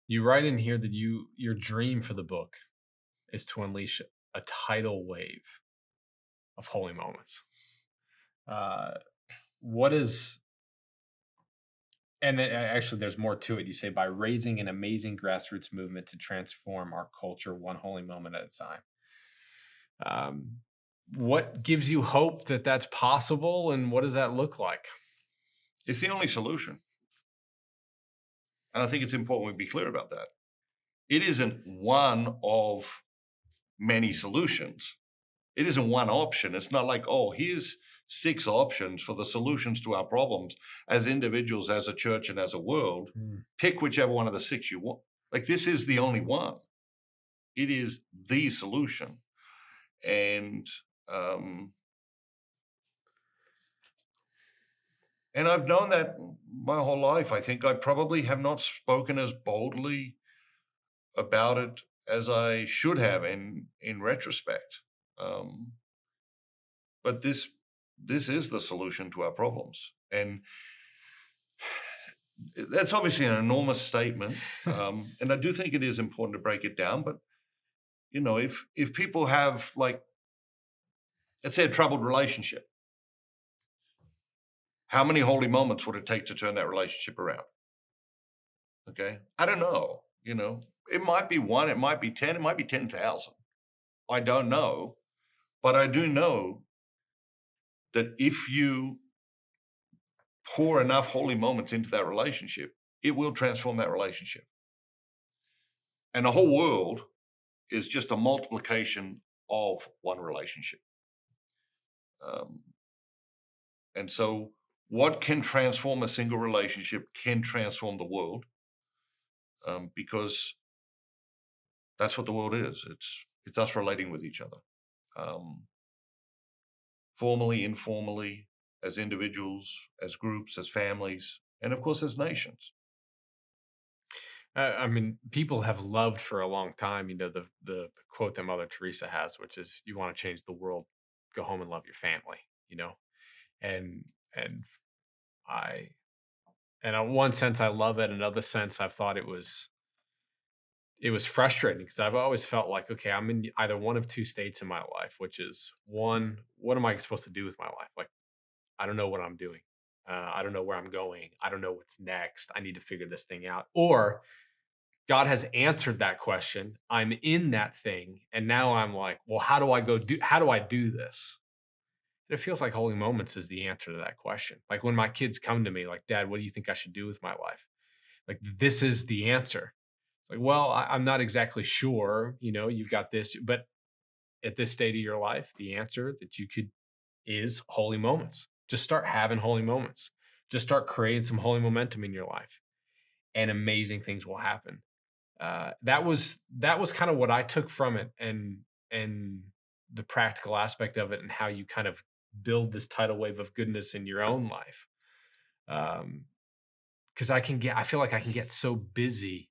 You write in here that your dream for the book is to unleash a tidal wave of holy moments. Uh, what is and then, actually, there's more to it. You say by raising an amazing grassroots movement to transform our culture one holy moment at a time. Um, what gives you hope that that's possible, and what does that look like? It's the only solution. And I think it's important we be clear about that. It isn't one of many solutions. It isn't one option. It's not like, oh, here's 6 options for the solutions to our problems as individuals, as a church, and as a world. Mm. Pick whichever one of the 6 you want. Like, this is the only one. It is the solution. And um, and I've known that my whole life. I think I probably have not spoken as boldly about it as I should have in retrospect. Um, but this is the solution to our problems, and that's obviously an enormous statement. And I do think it is important to break it down. But if people have, like, let's say, a troubled relationship, how many holy moments would it take to turn that relationship around? Okay, I don't know. It might be one, it might be 10, it might be 10,000. I don't know, but I do know that if you pour enough holy moments into that relationship, it will transform that relationship. And the whole world is just a multiplication of one relationship. Um, and so, what can transform a single relationship can transform the world, because that's what the world is. It's us relating with each other, um, formally, informally, as individuals, as groups, as families, and of course as nations. I mean, people have loved for a long time, the quote that Mother Teresa has, which is, "You want to change the world, go home and love your family." You know, and I, and in one sense, I love it. In another sense, I've thought it was frustrating because I've always felt like, okay, I'm in either one of two states in my life, which is one, what am I supposed to do with my life? Like, I don't know what I'm doing. I don't know where I'm going. I don't know what's next. I need to figure this thing out. Or God has answered that question. I'm in that thing. And now I'm like, well, how do I do this? And it feels like Holy Moments is the answer to that question. Like when my kids come to me, like, Dad, what do you think I should do with my life? Like, this is the answer. It's like, well, I'm not exactly sure. You've got this, but at this state of your life, the answer that you could is holy moments. Just start having holy moments. Just start creating some holy momentum in your life, and amazing things will happen. That was kind of what I took from it, and the practical aspect of it, and how you kind of build this tidal wave of goodness in your own life. Because I feel like I can get so busy,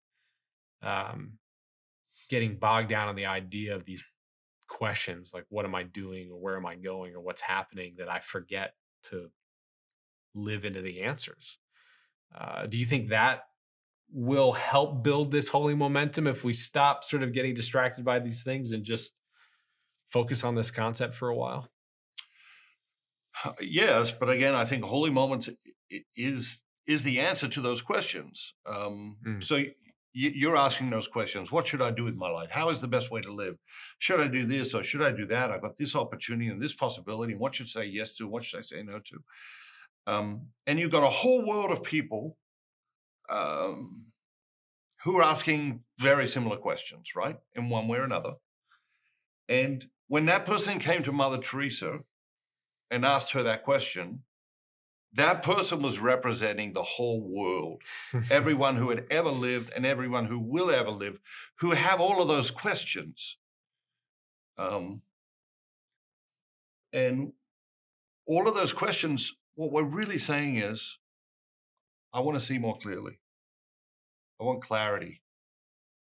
um, getting bogged down on the idea of these questions, like what am I doing, or where am I going, or what's happening, that I forget to live into the answers. Do you think that will help build this holy momentum if we stop sort of getting distracted by these things and just focus on this concept for a while? Yes, but again, I think holy moments is the answer to those questions. Mm. So you're asking those questions. What should I do with my life? How is the best way to live? Should I do this or should I do that? I've got this opportunity and this possibility. And what should I say yes to? What should I say no to? And you've got a whole world of people um, who are asking very similar questions, right? In one way or another. And when that person came to Mother Teresa and asked her that question, that person was representing the whole world, everyone who had ever lived and everyone who will ever live, who have all of those questions. Um, and all of those questions, what we're really saying is, I want to see more clearly. I want clarity.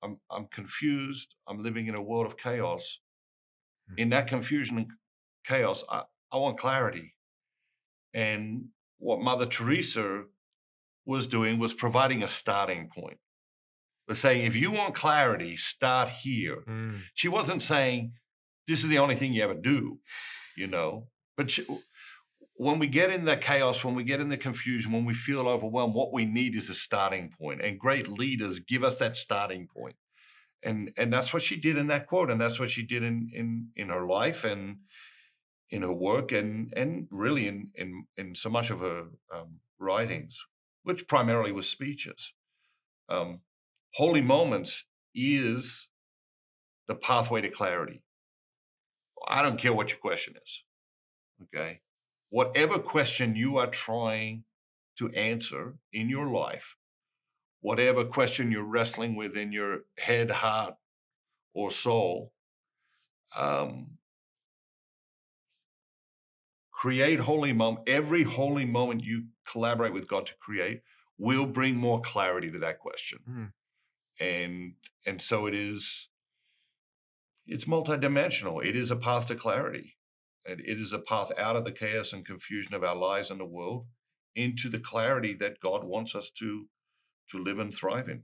I'm confused. I'm living in a world of chaos. In that confusion and chaos, I want clarity. And what Mother Teresa was doing was providing a starting point. was saying, if you want clarity, start here. Mm. She wasn't saying, this is the only thing you ever do, you know. But when we get in the chaos, when we get in the confusion, when we feel overwhelmed, what we need is a starting point. And great leaders give us that starting point. And that's what she did in that quote, and that's what she did in her life and in her work, and really in so much of her writings, which primarily was speeches. Um, Holy moments is the pathway to clarity. I don't care what your question is. Okay. Whatever question you are trying to answer in your life, whatever question you're wrestling with in your head, heart, or soul, um, create holy moment. Every holy moment you collaborate with God to create will bring more clarity to that question. Mm. And so it's multidimensional. It is a path to clarity. And it is a path out of the chaos and confusion of our lives and the world into the clarity that God wants us to live and thrive in.